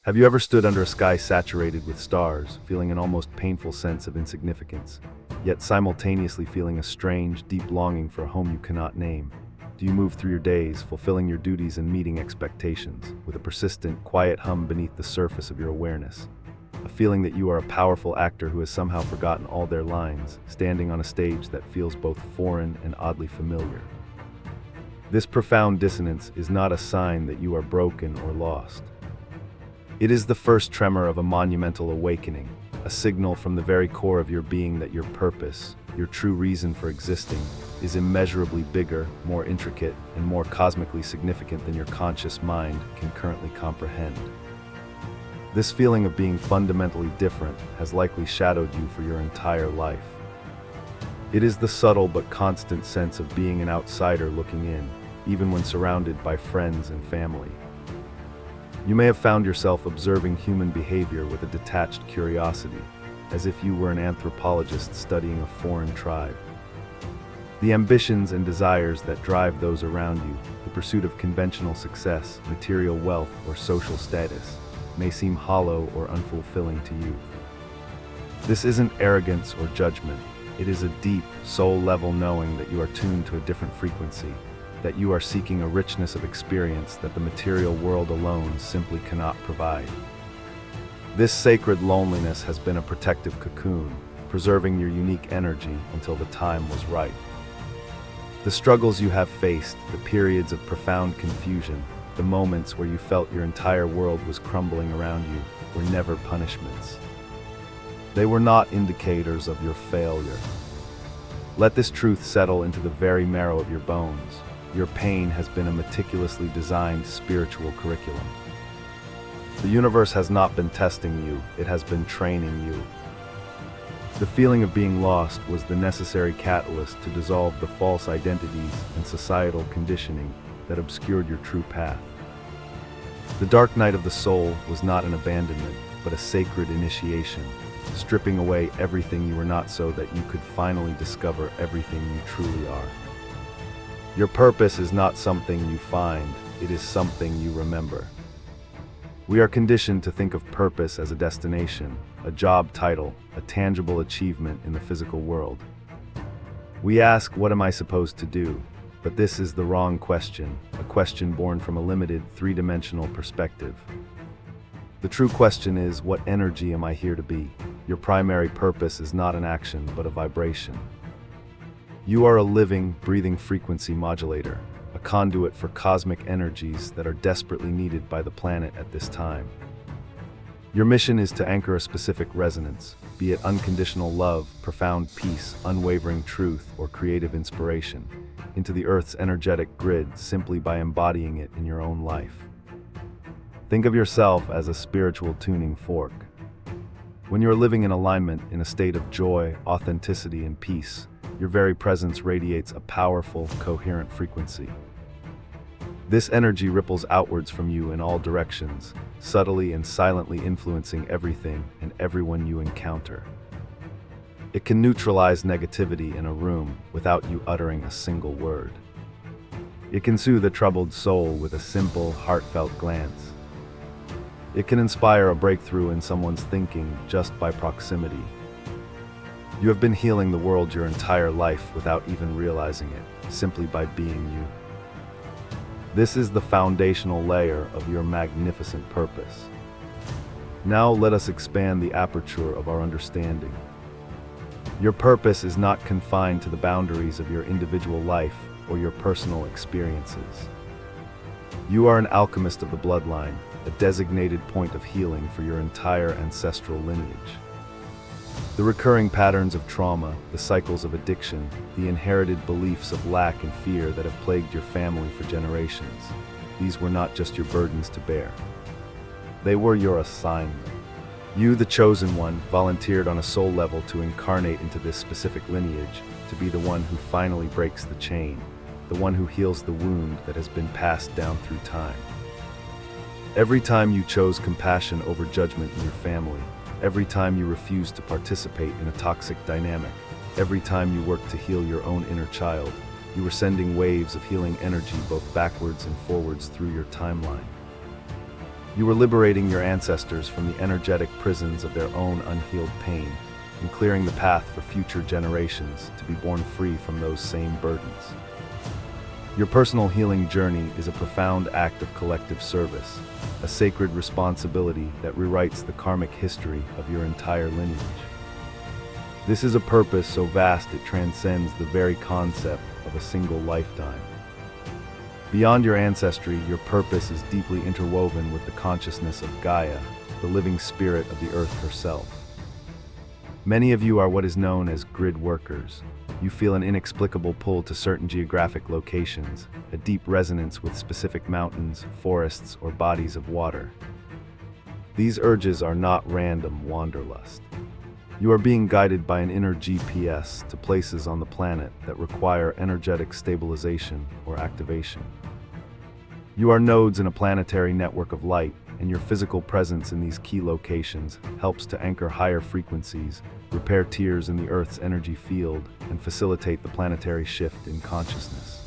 Have you ever stood under a sky saturated with stars, feeling an almost painful sense of insignificance, yet simultaneously feeling a strange, deep longing for a home you cannot name? Do you move through your days, fulfilling your duties and meeting expectations, with a persistent, quiet hum beneath the surface of your awareness? A feeling that you are a powerful actor who has somehow forgotten all their lines, standing on a stage that feels both foreign and oddly familiar. This profound dissonance is not a sign that you are broken or lost. It is the first tremor of a monumental awakening, a signal from the very core of your being that your purpose, your true reason for existing, is immeasurably bigger, more intricate, and more cosmically significant than your conscious mind can currently comprehend. This feeling of being fundamentally different has likely shadowed you for your entire life. It is the subtle but constant sense of being an outsider looking in, even when surrounded by friends and family. You may have found yourself observing human behavior with a detached curiosity, as if you were an anthropologist studying a foreign tribe. The ambitions and desires that drive those around you, the pursuit of conventional success, material wealth, or social status, may seem hollow or unfulfilling to you. This isn't arrogance or judgment. It is a deep, soul-level knowing that you are tuned to a different frequency, that you are seeking a richness of experience that the material world alone simply cannot provide. This sacred loneliness has been a protective cocoon, preserving your unique energy until the time was right. The struggles you have faced, the periods of profound confusion, the moments where you felt your entire world was crumbling around you, were never punishments. They were not indicators of your failure. Let this truth settle into the very marrow of your bones. Your pain has been a meticulously designed spiritual curriculum. The universe has not been testing you, it has been training you. The feeling of being lost was the necessary catalyst to dissolve the false identities and societal conditioning that obscured your true path. The dark night of the soul was not an abandonment, but a sacred initiation, stripping away everything you were not so that you could finally discover everything you truly are. Your purpose is not something you find, it is something you remember. We are conditioned to think of purpose as a destination, a job title, a tangible achievement in the physical world. We ask, what am I supposed to do? But this is the wrong question, a question born from a limited, three-dimensional perspective. The true question is, what energy am I here to be? Your primary purpose is not an action, but a vibration. You are a living, breathing frequency modulator, a conduit for cosmic energies that are desperately needed by the planet at this time. Your mission is to anchor a specific resonance, be it unconditional love, profound peace, unwavering truth, or creative inspiration, into the Earth's energetic grid simply by embodying it in your own life. Think of yourself as a spiritual tuning fork. When you are living in alignment, in a state of joy, authenticity, and peace, your very presence radiates a powerful, coherent frequency. This energy ripples outwards from you in all directions, subtly and silently influencing everything and everyone you encounter. It can neutralize negativity in a room without you uttering a single word. It can soothe a troubled soul with a simple, heartfelt glance. It can inspire a breakthrough in someone's thinking just by proximity. You have been healing the world your entire life without even realizing it, simply by being you. This is the foundational layer of your magnificent purpose. Now let us expand the aperture of our understanding. Your purpose is not confined to the boundaries of your individual life or your personal experiences. You are an alchemist of the bloodline, a designated point of healing for your entire ancestral lineage. The recurring patterns of trauma, the cycles of addiction, the inherited beliefs of lack and fear that have plagued your family for generations, these were not just your burdens to bear. They were your assignment. You, the chosen one, volunteered on a soul level to incarnate into this specific lineage, to be the one who finally breaks the chain, the one who heals the wound that has been passed down through time. Every time you chose compassion over judgment in your family, every time you refused to participate in a toxic dynamic, every time you worked to heal your own inner child, you were sending waves of healing energy both backwards and forwards through your timeline. You were liberating your ancestors from the energetic prisons of their own unhealed pain and clearing the path for future generations to be born free from those same burdens. Your personal healing journey is a profound act of collective service, a sacred responsibility that rewrites the karmic history of your entire lineage. This is a purpose so vast it transcends the very concept of a single lifetime. Beyond your ancestry, your purpose is deeply interwoven with the consciousness of Gaia, the living spirit of the earth herself. Many of you are what is known as grid workers. You feel an inexplicable pull to certain geographic locations, a deep resonance with specific mountains, forests, or bodies of water. These urges are not random wanderlust. You are being guided by an inner GPS to places on the planet that require energetic stabilization or activation. You are nodes in a planetary network of light, and your physical presence in these key locations helps to anchor higher frequencies, repair tears in the Earth's energy field, and facilitate the planetary shift in consciousness.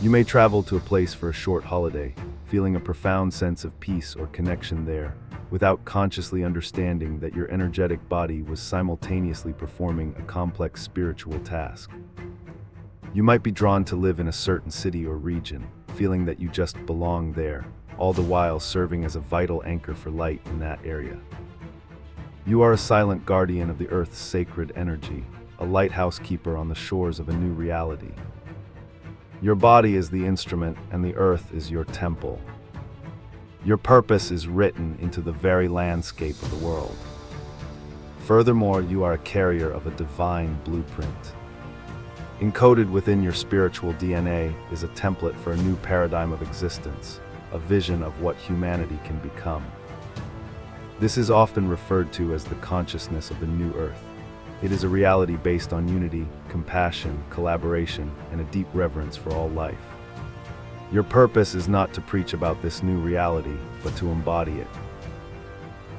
You may travel to a place for a short holiday, feeling a profound sense of peace or connection there, without consciously understanding that your energetic body was simultaneously performing a complex spiritual task. You might be drawn to live in a certain city or region, feeling that you just belong there, all the while serving as a vital anchor for light in that area. You are a silent guardian of the Earth's sacred energy, a lighthouse keeper on the shores of a new reality. Your body is the instrument, and the Earth is your temple. Your purpose is written into the very landscape of the world. Furthermore, you are a carrier of a divine blueprint. Encoded within your spiritual DNA is a template for a new paradigm of existence, a vision of what humanity can become. This is often referred to as the consciousness of the new Earth. It is a reality based on unity, compassion, collaboration, and a deep reverence for all life. Your purpose is not to preach about this new reality, but to embody it.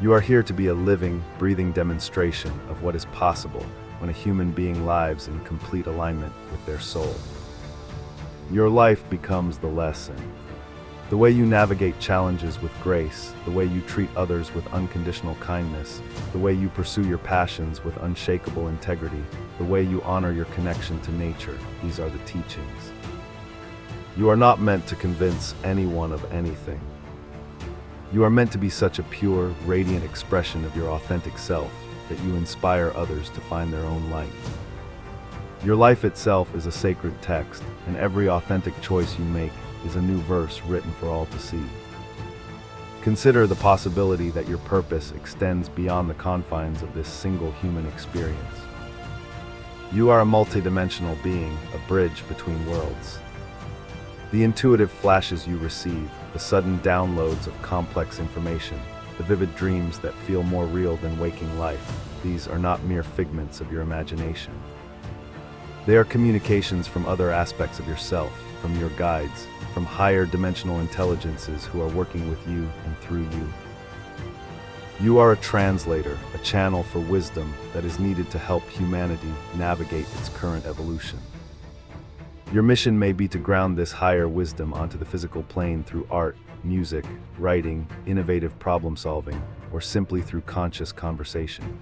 You are here to be a living, breathing demonstration of what is possible when a human being lives in complete alignment with their soul. Your life becomes the lesson. The way you navigate challenges with grace, the way you treat others with unconditional kindness, the way you pursue your passions with unshakable integrity, the way you honor your connection to nature, these are the teachings. You are not meant to convince anyone of anything. You are meant to be such a pure, radiant expression of your authentic self that you inspire others to find their own light. Your life itself is a sacred text, and every authentic choice you make is a new verse written for all to see. Consider the possibility that your purpose extends beyond the confines of this single human experience. You are a multidimensional being, a bridge between worlds. The intuitive flashes you receive, the sudden downloads of complex information, the vivid dreams that feel more real than waking life, these are not mere figments of your imagination. They are communications from other aspects of yourself, from your guides, from higher dimensional intelligences who are working with you and through you. You are a translator, a channel for wisdom that is needed to help humanity navigate its current evolution. Your mission may be to ground this higher wisdom onto the physical plane through art, music, writing, innovative problem solving, or simply through conscious conversation.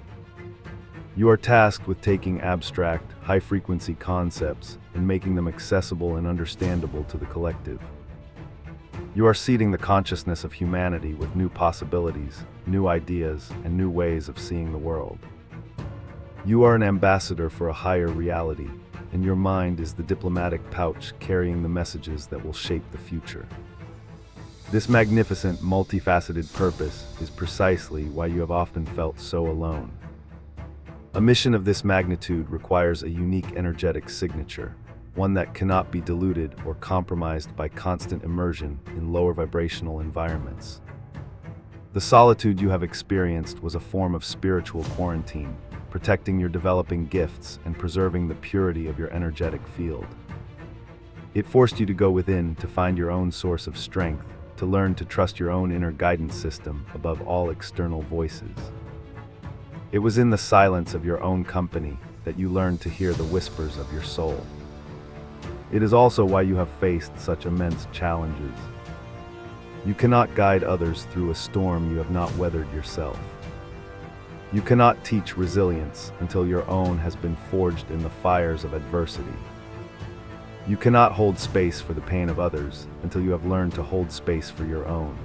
You are tasked with taking abstract, high-frequency concepts and making them accessible and understandable to the collective. You are seeding the consciousness of humanity with new possibilities, new ideas, and new ways of seeing the world. You are an ambassador for a higher reality, and your mind is the diplomatic pouch carrying the messages that will shape the future. This magnificent, multifaceted purpose is precisely why you have often felt so alone. A mission of this magnitude requires a unique energetic signature, one that cannot be diluted or compromised by constant immersion in lower vibrational environments. The solitude you have experienced was a form of spiritual quarantine, protecting your developing gifts and preserving the purity of your energetic field. It forced you to go within to find your own source of strength, to learn to trust your own inner guidance system above all external voices. It was in the silence of your own company that you learned to hear the whispers of your soul. It is also why you have faced such immense challenges. You cannot guide others through a storm you have not weathered yourself. You cannot teach resilience until your own has been forged in the fires of adversity. You cannot hold space for the pain of others until you have learned to hold space for your own.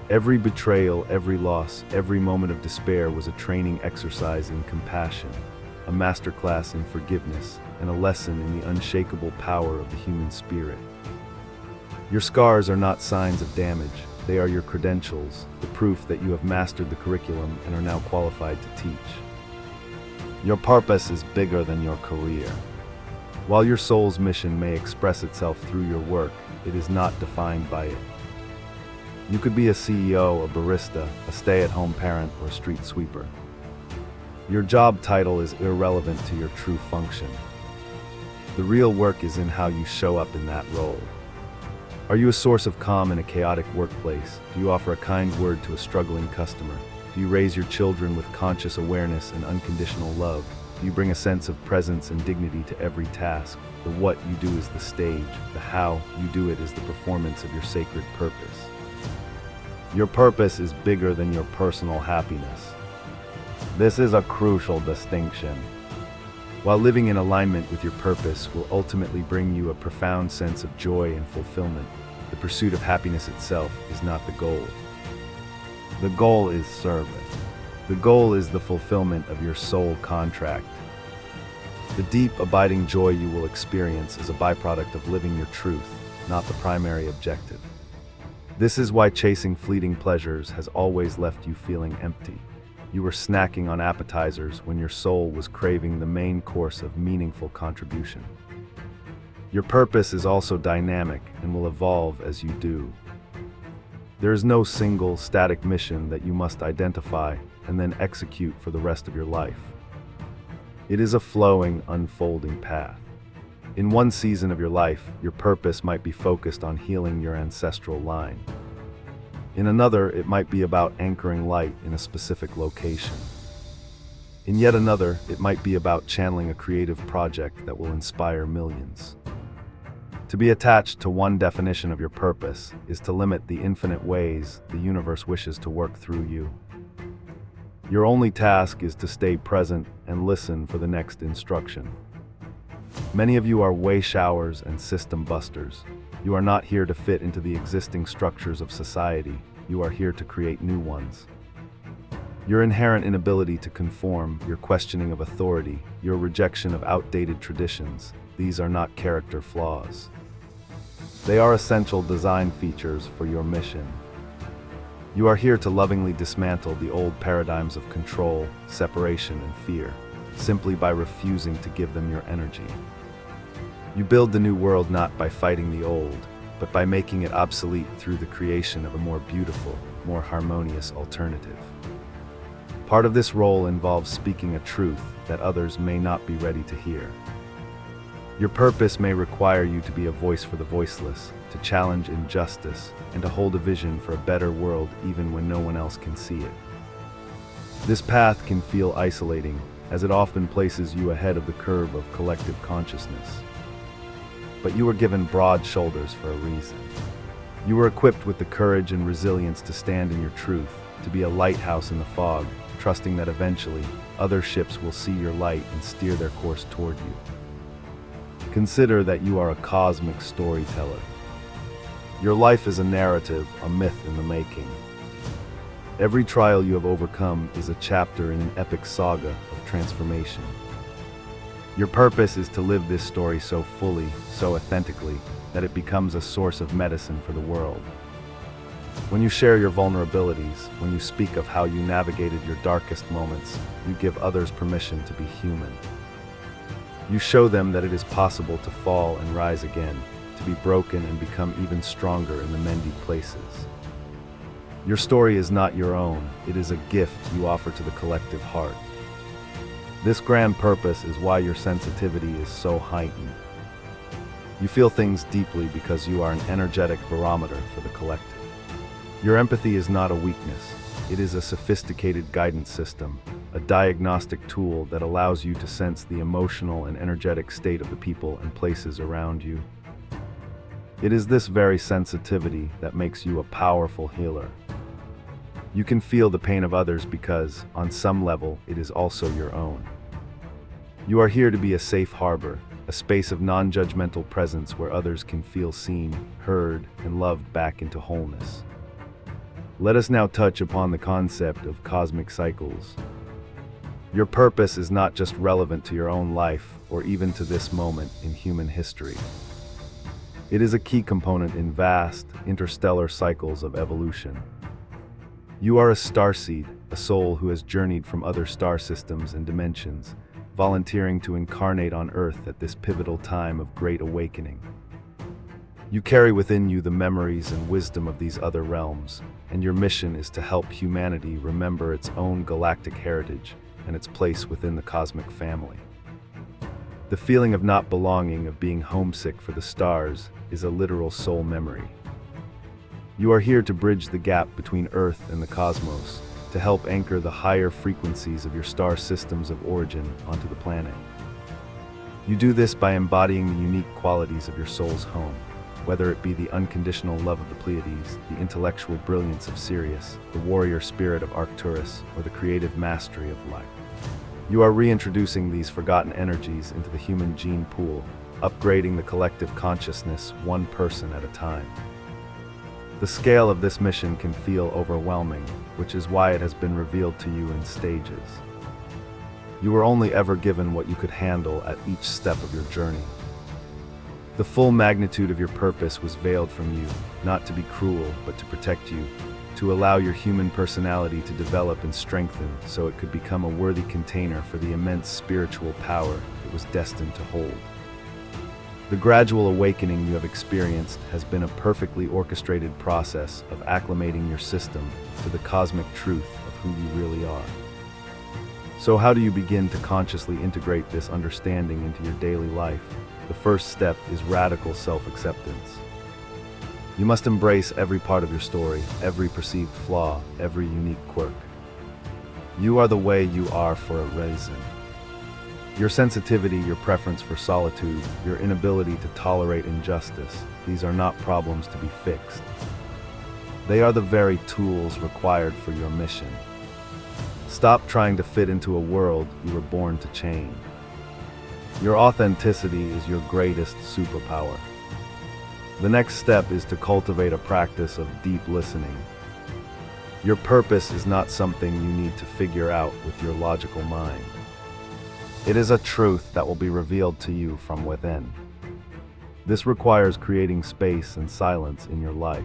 Every betrayal, every loss, every moment of despair was a training exercise in compassion, a masterclass in forgiveness, and a lesson in the unshakable power of the human spirit. Your scars are not signs of damage. They are your credentials, the proof that you have mastered the curriculum and are now qualified to teach. Your purpose is bigger than your career. While your soul's mission may express itself through your work, it is not defined by it. You could be a CEO, a barista, a stay-at-home parent, or a street sweeper. Your job title is irrelevant to your true function. The real work is in how you show up in that role. Are you a source of calm in a chaotic workplace? Do you offer a kind word to a struggling customer? Do you raise your children with conscious awareness and unconditional love? Do you bring a sense of presence and dignity to every task? The what you do is the stage. The how you do it is the performance of your sacred purpose. Your purpose is bigger than your personal happiness. This is a crucial distinction. While living in alignment with your purpose will ultimately bring you a profound sense of joy and fulfillment, the pursuit of happiness itself is not the goal. The goal is service. The goal is the fulfillment of your soul contract. The deep, abiding joy you will experience is a byproduct of living your truth, not the primary objective. This is why chasing fleeting pleasures has always left you feeling empty. You were snacking on appetizers when your soul was craving the main course of meaningful contribution. Your purpose is also dynamic and will evolve as you do. There is no single, static mission that you must identify and then execute for the rest of your life. It is a flowing, unfolding path. In one season of your life, your purpose might be focused on healing your ancestral line. In another, it might be about anchoring light in a specific location. In yet another, it might be about channeling a creative project that will inspire millions. To be attached to one definition of your purpose is to limit the infinite ways the universe wishes to work through you. Your only task is to stay present and listen for the next instruction. Many of you are way showers and system busters. You are not here to fit into the existing structures of society. You are here to create new ones. Your inherent inability to conform, your questioning of authority, your rejection of outdated traditions, these are not character flaws. They are essential design features for your mission. You are here to lovingly dismantle the old paradigms of control, separation, and fear, simply by refusing to give them your energy. You build the new world not by fighting the old, but by making it obsolete through the creation of a more beautiful, more harmonious alternative. Part of this role involves speaking a truth that others may not be ready to hear. Your purpose may require you to be a voice for the voiceless, to challenge injustice, and to hold a vision for a better world even when no one else can see it. This path can feel isolating, as it often places you ahead of the curve of collective consciousness. But you were given broad shoulders for a reason. You were equipped with the courage and resilience to stand in your truth, to be a lighthouse in the fog, trusting that eventually, other ships will see your light and steer their course toward you. Consider that you are a cosmic storyteller. Your life is a narrative, a myth in the making. Every trial you have overcome is a chapter in an epic saga of transformation. Your purpose is to live this story so fully, so authentically, that it becomes a source of medicine for the world. When you share your vulnerabilities, when you speak of how you navigated your darkest moments, you give others permission to be human. You show them that it is possible to fall and rise again, to be broken and become even stronger in the many places. Your story is not your own, it is a gift you offer to the collective heart. This grand purpose is why your sensitivity is so heightened. You feel things deeply because you are an energetic barometer for the collective. Your empathy is not a weakness, it is a sophisticated guidance system, a diagnostic tool that allows you to sense the emotional and energetic state of the people and places around you. It is this very sensitivity that makes you a powerful healer. You can feel the pain of others because, on some level, it is also your own. You are here to be a safe harbor, a space of non-judgmental presence where others can feel seen, heard, and loved back into wholeness. Let us now touch upon the concept of cosmic cycles. Your purpose is not just relevant to your own life or even to this moment in human history. It is a key component in vast, interstellar cycles of evolution. You are a starseed, a soul who has journeyed from other star systems and dimensions, volunteering to incarnate on Earth at this pivotal time of great awakening. You carry within you the memories and wisdom of these other realms, and your mission is to help humanity remember its own galactic heritage and its place within the cosmic family. The feeling of not belonging, of being homesick for the stars, is a literal soul memory. You are here to bridge the gap between Earth and the cosmos, to help anchor the higher frequencies of your star systems of origin onto the planet. You do this by embodying the unique qualities of your soul's home, whether it be the unconditional love of the Pleiades, the intellectual brilliance of Sirius, the warrior spirit of Arcturus, or the creative mastery of life. You are reintroducing these forgotten energies into the human gene pool, upgrading the collective consciousness one person at a time. The scale of this mission can feel overwhelming, which is why it has been revealed to you in stages. You were only ever given what you could handle at each step of your journey. The full magnitude of your purpose was veiled from you, not to be cruel, but to protect you, to allow your human personality to develop and strengthen so it could become a worthy container for the immense spiritual power it was destined to hold. The gradual awakening you have experienced has been a perfectly orchestrated process of acclimating your system to the cosmic truth of who you really are. So how do you begin to consciously integrate this understanding into your daily life? The first step is radical self-acceptance. You must embrace every part of your story, every perceived flaw, every unique quirk. You are the way you are for a reason. Your sensitivity, your preference for solitude, your inability to tolerate injustice, these are not problems to be fixed. They are the very tools required for your mission. Stop trying to fit into a world you were born to change. Your authenticity is your greatest superpower. The next step is to cultivate a practice of deep listening. Your purpose is not something you need to figure out with your logical mind. It is a truth that will be revealed to you from within. This requires creating space and silence in your life.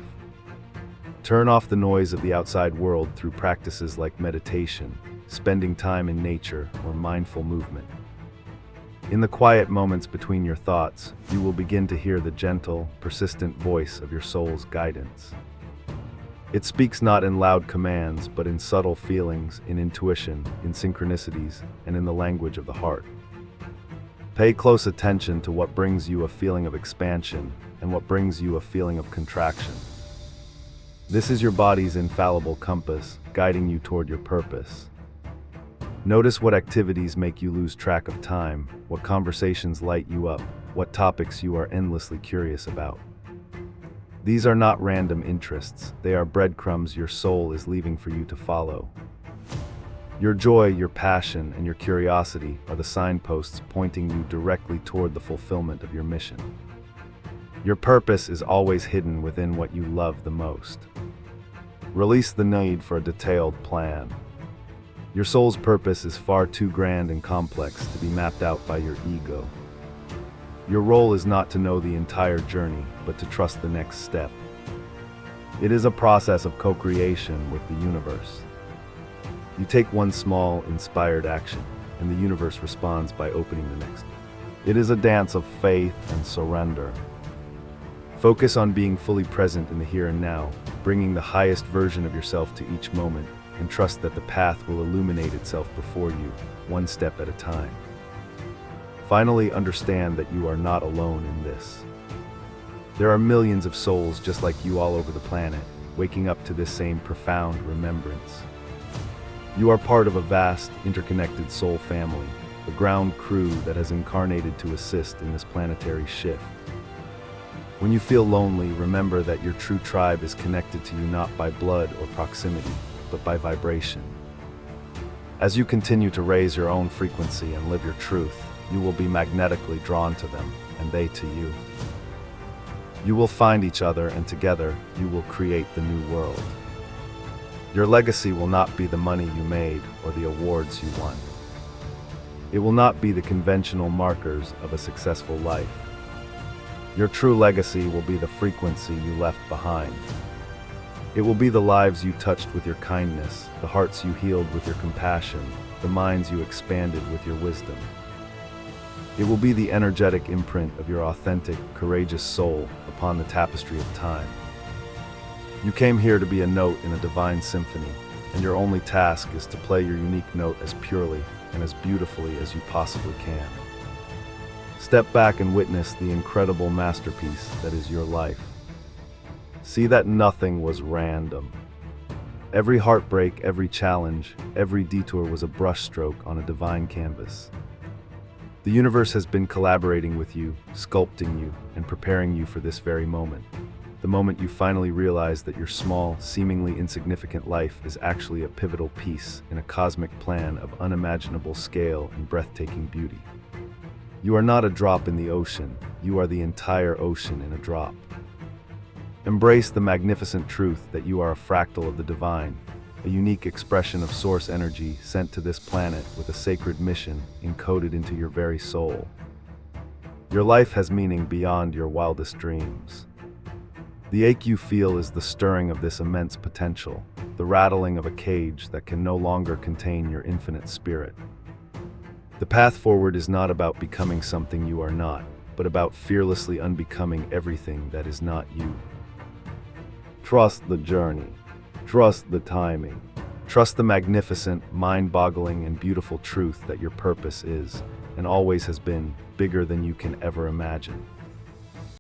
Turn off the noise of the outside world through practices like meditation, spending time in nature, or mindful movement. In the quiet moments between your thoughts, you will begin to hear the gentle, persistent voice of your soul's guidance. It speaks not in loud commands, but in subtle feelings, in intuition, in synchronicities, and in the language of the heart. Pay close attention to what brings you a feeling of expansion and what brings you a feeling of contraction. This is your body's infallible compass, guiding you toward your purpose. Notice what activities make you lose track of time, what conversations light you up, what topics you are endlessly curious about. These are not random interests, they are breadcrumbs your soul is leaving for you to follow. Your joy, your passion, and your curiosity are the signposts pointing you directly toward the fulfillment of your mission. Your purpose is always hidden within what you love the most. Release the need for a detailed plan. Your soul's purpose is far too grand and complex to be mapped out by your ego. Your role is not to know the entire journey, but to trust the next step. It is a process of co-creation with the universe. You take one small, inspired action, and the universe responds by opening the next. It is a dance of faith and surrender. Focus on being fully present in the here and now, bringing the highest version of yourself to each moment, and trust that the path will illuminate itself before you, one step at a time. Finally, understand that you are not alone in this. There are millions of souls just like you all over the planet, waking up to this same profound remembrance. You are part of a vast, interconnected soul family, the ground crew that has incarnated to assist in this planetary shift. When you feel lonely, remember that your true tribe is connected to you not by blood or proximity, but by vibration. As you continue to raise your own frequency and live your truth, you will be magnetically drawn to them, and they to you. You will find each other, and together, you will create the new world. Your legacy will not be the money you made or the awards you won. It will not be the conventional markers of a successful life. Your true legacy will be the frequency you left behind. It will be the lives you touched with your kindness, the hearts you healed with your compassion, the minds you expanded with your wisdom. It will be the energetic imprint of your authentic, courageous soul upon the tapestry of time. You came here to be a note in a divine symphony, and your only task is to play your unique note as purely and as beautifully as you possibly can. Step back and witness the incredible masterpiece that is your life. See that nothing was random. Every heartbreak, every challenge, every detour was a brushstroke on a divine canvas. The universe has been collaborating with you, sculpting you, and preparing you for this very moment. The moment you finally realize that your small, seemingly insignificant life is actually a pivotal piece in a cosmic plan of unimaginable scale and breathtaking beauty. You are not a drop in the ocean, you are the entire ocean in a drop. Embrace the magnificent truth that you are a fractal of the divine, a unique expression of source energy sent to this planet with a sacred mission encoded into your very soul. Your life has meaning beyond your wildest dreams. The ache you feel is the stirring of this immense potential, the rattling of a cage that can no longer contain your infinite spirit. The path forward is not about becoming something you are not, but about fearlessly unbecoming everything that is not you. Trust the journey. Trust the timing. Trust the magnificent, mind-boggling, and beautiful truth that your purpose is, and always has been, bigger than you can ever imagine.